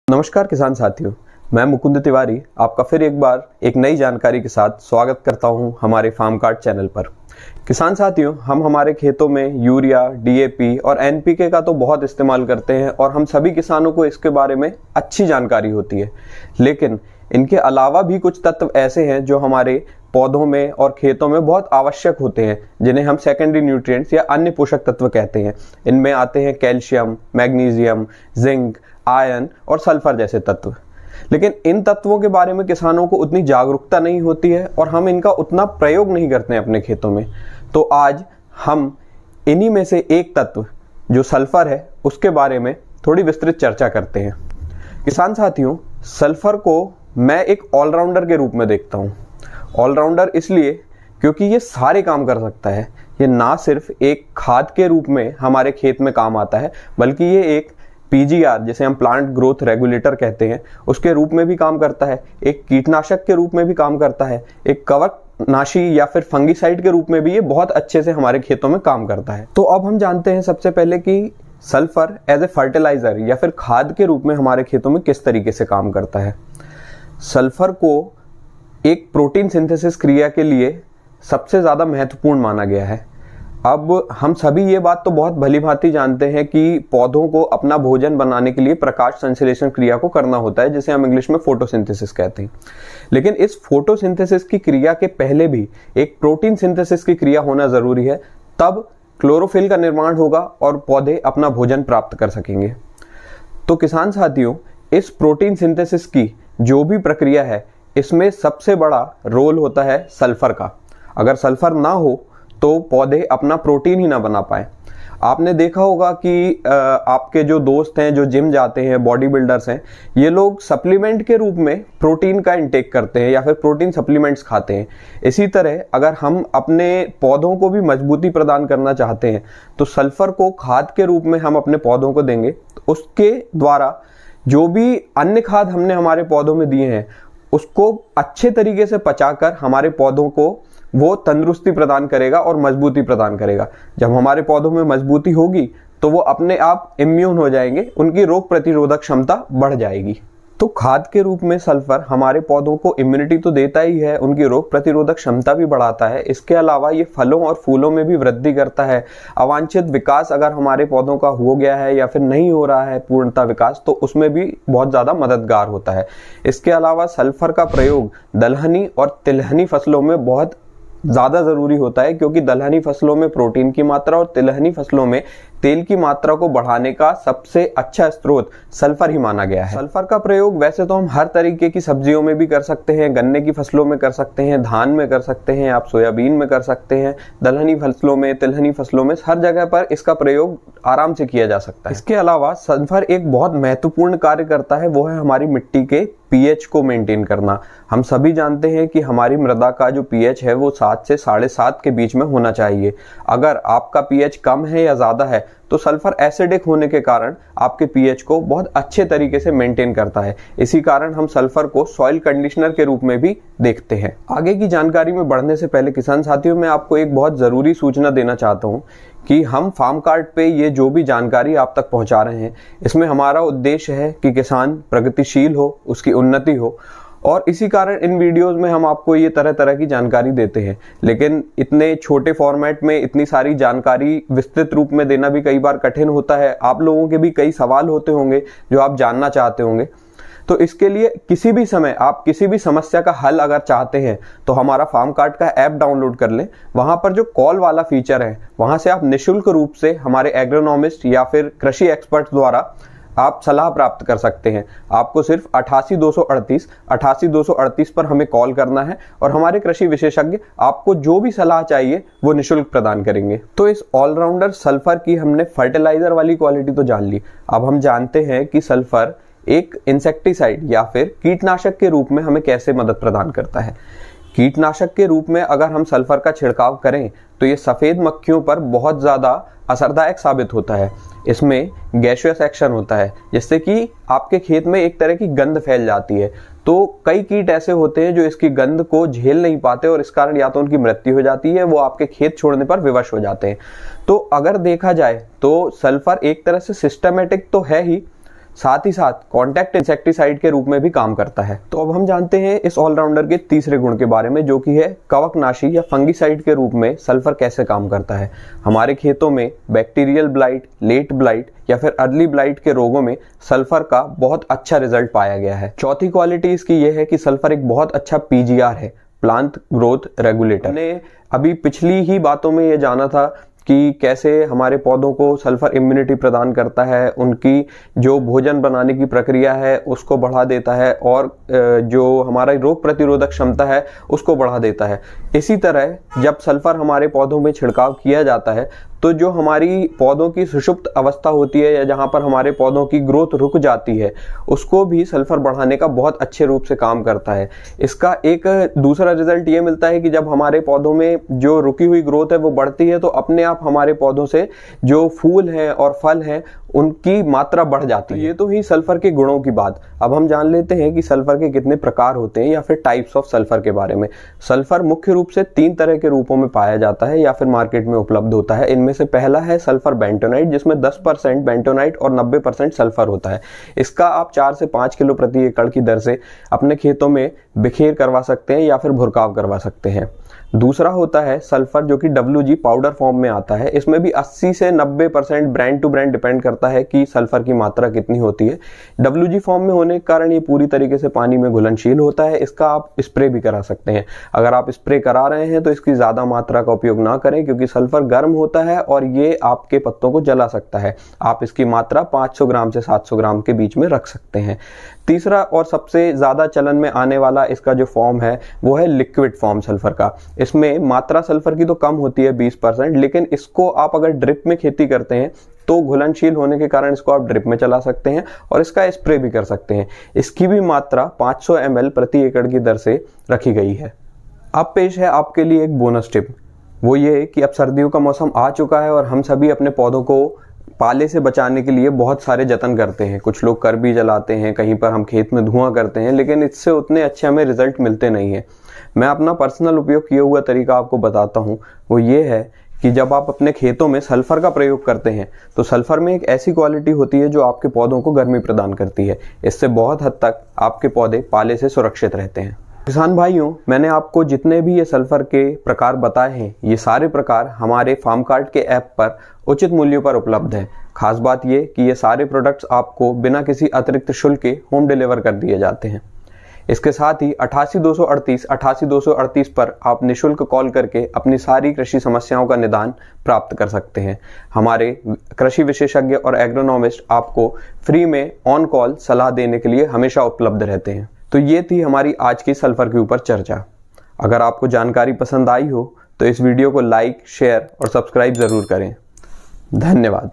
नमस्कार किसान साथियों, मैं मुकुंद तिवारी आपका फिर एक बार एक नई जानकारी के साथ स्वागत करता हूं हमारे फार्म कार्ड चैनल पर। किसान साथियों, हम हमारे खेतों में यूरिया, डीएपी और एनपीके का तो बहुत इस्तेमाल करते हैं और हम सभी किसानों को इसके बारे में अच्छी जानकारी होती है, लेकिन इनके अलावा भी कुछ तत्व ऐसे हैं जो हमारे पौधों में और खेतों में बहुत आवश्यक होते हैं, जिन्हें हम सेकेंडरी न्यूट्रिएंट्स या अन्य पोषक तत्व कहते हैं। इनमें आते हैं कैल्शियम, मैग्नीशियम, जिंक, आयरन और सल्फर जैसे तत्व। लेकिन इन तत्वों के बारे में किसानों को उतनी जागरूकता नहीं होती है और हम इनका उतना प्रयोग नहीं करते हैं अपने खेतों में। तो आज हम इन्हीं में से एक तत्व जो सल्फर है उसके बारे में थोड़ी विस्तृत चर्चा करते हैं। किसान साथियों, सल्फर को मैं एक ऑलराउंडर के रूप में देखता हूँ। ऑलराउंडर इसलिए क्योंकि ये सारे काम कर सकता है। ये ना सिर्फ एक खाद के रूप में हमारे खेत में काम आता है, बल्कि ये एक पीजीआर, जिसे हम प्लांट ग्रोथ रेगुलेटर कहते हैं, उसके रूप में भी काम करता है। एक कीटनाशक के रूप में भी काम करता है। एक कवकनाशी या फिर फंगीसाइड के रूप में भी ये बहुत अच्छे से हमारे खेतों में काम करता है। तो अब हम जानते हैं सबसे पहले कि सल्फर एज ए फर्टिलाइजर या फिर खाद के रूप में हमारे खेतों में किस तरीके से काम करता है। सल्फर को एक प्रोटीन सिंथेसिस क्रिया के लिए सबसे ज़्यादा महत्वपूर्ण माना गया है। अब हम सभी ये बात तो बहुत भली भांति जानते हैं कि पौधों को अपना भोजन बनाने के लिए प्रकाश संश्लेषण क्रिया को करना होता है, जिसे हम इंग्लिश में फोटोसिंथेसिस कहते हैं। लेकिन इस फोटोसिंथेसिस की क्रिया के पहले भी एक प्रोटीन सिंथेसिस की क्रिया होना जरूरी है, तब क्लोरोफिल का निर्माण होगा और पौधे अपना भोजन प्राप्त कर सकेंगे। तो किसान साथियों, इस प्रोटीन सिंथेसिस की जो भी प्रक्रिया है, इसमें सबसे बड़ा रोल होता है सल्फर का। अगर सल्फर ना हो तो पौधे अपना प्रोटीन ही ना बना पाए। आपने देखा होगा कि आपके जो दोस्त हैं जो जिम जाते हैं, बॉडी बिल्डर्स हैं, ये लोग सप्लीमेंट के रूप में प्रोटीन का इंटेक करते हैं या फिर प्रोटीन सप्लीमेंट्स खाते हैं। इसी तरह अगर हम अपने पौधों को भी मजबूती प्रदान करना चाहते हैं तो सल्फर को खाद के रूप में हम अपने पौधों को देंगे। तो उसके द्वारा जो भी अन्य खाद हमने हमारे पौधों में दिए हैं उसको अच्छे तरीके से पचाकर हमारे पौधों को वो तंदुरुस्ती प्रदान करेगा और मजबूती प्रदान करेगा। जब हमारे पौधों में मजबूती होगी तो वो अपने आप इम्यून हो जाएंगे, उनकी रोग प्रतिरोधक क्षमता बढ़ जाएगी। तो खाद के रूप में सल्फर हमारे पौधों को इम्यूनिटी तो देता ही है, उनकी रोग प्रतिरोधक क्षमता भी बढ़ाता है। इसके अलावा ये फलों और फूलों में भी वृद्धि करता है। अवांछित विकास अगर हमारे पौधों का हो गया है या फिर नहीं हो रहा है पूर्णतः विकास, तो उसमें भी बहुत ज़्यादा मददगार होता है। इसके अलावा सल्फर का प्रयोग दलहनी और तिलहनी फसलों में बहुत ज़्यादा ज़रूरी होता है, क्योंकि दलहनी फसलों में प्रोटीन की मात्रा और तिलहनी फसलों में तेल की मात्रा को बढ़ाने का सबसे अच्छा स्रोत सल्फर ही माना गया है। सल्फर का प्रयोग वैसे तो हम हर तरीके की सब्जियों में भी कर सकते हैं, गन्ने की फसलों में कर सकते हैं, धान में कर सकते हैं, आप सोयाबीन में कर सकते हैं, दलहनी फसलों में, तिलहनी फसलों में, हर जगह पर इसका प्रयोग आराम से किया जा सकता है। इसके अलावा सल्फर एक बहुत महत्वपूर्ण कार्य करता है, वो है हमारी मिट्टी के पीएच को मेंटेन करना। हम सभी जानते हैं कि हमारी मृदा का जो पीएच है वो 7 से 7.5 के बीच में होना चाहिए। अगर आपका पीएच कम है या ज़्यादा है तो सल्फर एसिडिक होने के कारण आपके पीएच को बहुत अच्छे तरीके से मेंटेन करता है। इसी कारण हम सल्फर को सॉइल कंडीशनर के रूप में भी देखते हैं। आगे की जानकारी में बढ़ने से पहले किसान साथियों, मैं आपको एक बहुत ज़रूरी सूचना देना चाहता हूँ कि हम फार्म कार्ड पे ये जो भी जानकारी आप तक पहुँचा रहे हैं, इसमें हमारा उद्देश्य है कि किसान प्रगतिशील हो, उसकी उन्नति हो, और इसी कारण इन वीडियोस में हम आपको ये तरह तरह की जानकारी देते हैं। लेकिन इतने छोटे फॉर्मेट में इतनी सारी जानकारी विस्तृत रूप में देना भी कई बार कठिन होता है। आप लोगों के भी कई सवाल होते होंगे जो आप जानना चाहते होंगे। तो इसके लिए किसी भी समय आप किसी भी समस्या का हल अगर चाहते हैं तो हमारा फार्म कार्ड का ऐप डाउनलोड कर लें। वहां पर जो कॉल वाला फीचर है, वहां से आप निःशुल्क रूप से हमारे एग्रोनॉमिस्ट या फिर कृषि एक्सपर्ट द्वारा आप सलाह प्राप्त कर सकते हैं। आपको सिर्फ 88 पर हमें कॉल करना है और हमारे कृषि विशेषज्ञ आपको जो भी सलाह चाहिए वो निःशुल्क प्रदान करेंगे। तो इस ऑलराउंडर सल्फर की हमने फर्टिलाइजर वाली क्वालिटी तो जान ली। अब हम जानते हैं कि सल्फर एक इंसेक्टिसाइड या फिर कीटनाशक के रूप में हमें कैसे मदद प्रदान करता है। कीटनाशक के रूप में अगर हम सल्फर का छिड़काव करें तो ये सफ़ेद मक्खियों पर बहुत ज़्यादा असरदायक साबित होता है। इसमें गैसियस एक्शन होता है, जिससे कि आपके खेत में एक तरह की गंध फैल जाती है। तो कई कीट ऐसे होते हैं जो इसकी गंध को झेल नहीं पाते और इस कारण या तो उनकी मृत्यु हो जाती है, वो आपके खेत छोड़ने पर विवश हो जाते हैं। तो अगर देखा जाए तो सल्फर एक तरह से सिस्टमेटिक तो है ही, साथ ही साथ कॉन्टैक्ट इंसेक्टिसाइड के रूप में भी काम करता है। तो अब हम जानते हैं इस ऑलराउंडर के तीसरे गुण के बारे में, जो कि है कवकनाशी या फंगिसाइड के रूप में सल्फर कैसे काम करता है। हमारे खेतों में बैक्टीरियल ब्लाइट, लेट ब्लाइट या फिर अर्ली ब्लाइट के रोगों में सल्फर का बहुत अच्छा रिजल्ट पाया गया है। चौथी क्वालिटी इसकी यह है कि सल्फर एक बहुत अच्छा पीजीआर है, प्लांट ग्रोथ रेगुलेटर। हमने अभी पिछली ही बातों में ये जाना था कि कैसे हमारे पौधों को सल्फर इम्यूनिटी प्रदान करता है, उनकी जो भोजन बनाने की प्रक्रिया है उसको बढ़ा देता है और जो हमारा रोग प्रतिरोधक क्षमता है उसको बढ़ा देता है। इसी तरह जब सल्फर हमारे पौधों में छिड़काव किया जाता है तो जो हमारी पौधों की सुषुप्त अवस्था होती है या जहां पर हमारे पौधों की ग्रोथ रुक जाती है उसको भी सल्फर बढ़ाने का बहुत अच्छे रूप से काम करता है। इसका एक दूसरा रिजल्ट ये मिलता है कि जब हमारे पौधों में जो रुकी हुई ग्रोथ है वो बढ़ती है तो अपने आप हमारे पौधों से जो फूल हैं और फल हैं उनकी मात्रा बढ़ जाती है। ये तो ही सल्फर के गुणों की बात। अब हम जान लेते हैं कि सल्फर के कितने प्रकार होते हैं या फिर टाइप्स ऑफ सल्फर के बारे में। सल्फर मुख्य रूप से 3 तरह के रूपों में पाया जाता है या फिर मार्केट में उपलब्ध होता है। इनमें से पहला है सल्फर बेंटोनाइट, जिसमें 10% बेंटोनाइट और 90% सल्फर होता है। इसका आप 4 से 5 किलो प्रति एकड़ की दर से अपने खेतों में बिखेर करवा सकते हैं या फिर भुरकाव करवा सकते हैं। दूसरा होता है सल्फर, जो कि WG पाउडर फॉर्म में आता है। इसमें भी 80 से 90% ब्रांड टू ब्रांड डिपेंड करता है कि सल्फर की मात्रा कितनी होती है। WG फॉर्म में होने के कारण ये पूरी तरीके से पानी में घुलनशील होता है। इसका आप स्प्रे भी करा सकते हैं। अगर आप स्प्रे करा रहे हैं तो इसकी ज्यादा मात्रा का उपयोग ना करें, क्योंकि सल्फर गर्म होता है और ये आपके पत्तों को जला सकता है। आप इसकी मात्रा 500 ग्राम से 700 ग्राम के बीच में रख सकते हैं। तीसरा और सबसे ज्यादा चलन में आने वाला इसका जो फॉर्म है वो है लिक्विड फॉर्म सल्फर का। इसमें मात्रा सल्फर की तो कम होती है 20%, लेकिन इसको आप अगर ड्रिप में खेती करते हैं तो घुलनशील होने के कारण इसको आप ड्रिप में चला सकते हैं और इसका स्प्रे भी कर सकते हैं। इसकी भी मात्रा 500 ml प्रति एकड़ की दर से रखी गई है। अब पेश है आपके लिए एक बोनस टिप। वो ये कि अब सर्दियों का मौसम आ चुका है और हम सभी अपने पौधों को पाले से बचाने के लिए बहुत सारे जतन करते हैं। कुछ लोग कर भी जलाते हैं, कहीं पर हम खेत में धुआं करते हैं, लेकिन इससे उतने अच्छे हमें रिजल्ट मिलते नहीं है। मैं अपना पर्सनल उपयोग किया हुआ तरीका आपको बताता हूँ। वो ये है कि जब आप अपने खेतों में सल्फर का प्रयोग करते हैं तो सल्फर में एक ऐसी क्वालिटी होती है जो आपके पौधों को गर्मी प्रदान करती है। इससे बहुत हद तक आपके पौधे पाले से सुरक्षित रहते हैं। किसान भाइयों, मैंने आपको जितने भी ये सल्फर के प्रकार बताए हैं, ये सारे प्रकार हमारे फार्म कार्ड के ऐप पर उचित मूल्यों पर उपलब्ध है। खास बात ये कि ये सारे प्रोडक्ट्स आपको बिना किसी अतिरिक्त शुल्क के होम डिलीवर कर दिए जाते हैं। इसके साथ ही 88-238 पर आप निःशुल्क कॉल करके अपनी सारी कृषि समस्याओं का निदान प्राप्त कर सकते हैं। हमारे कृषि विशेषज्ञ और एग्रोनॉमिस्ट आपको फ्री में ऑन कॉल सलाह देने के लिए हमेशा उपलब्ध रहते हैं। तो ये थी हमारी आज की सल्फर के ऊपर चर्चा। अगर आपको जानकारी पसंद आई हो तो इस वीडियो को लाइक, शेयर और सब्सक्राइब जरूर करें। धन्यवाद।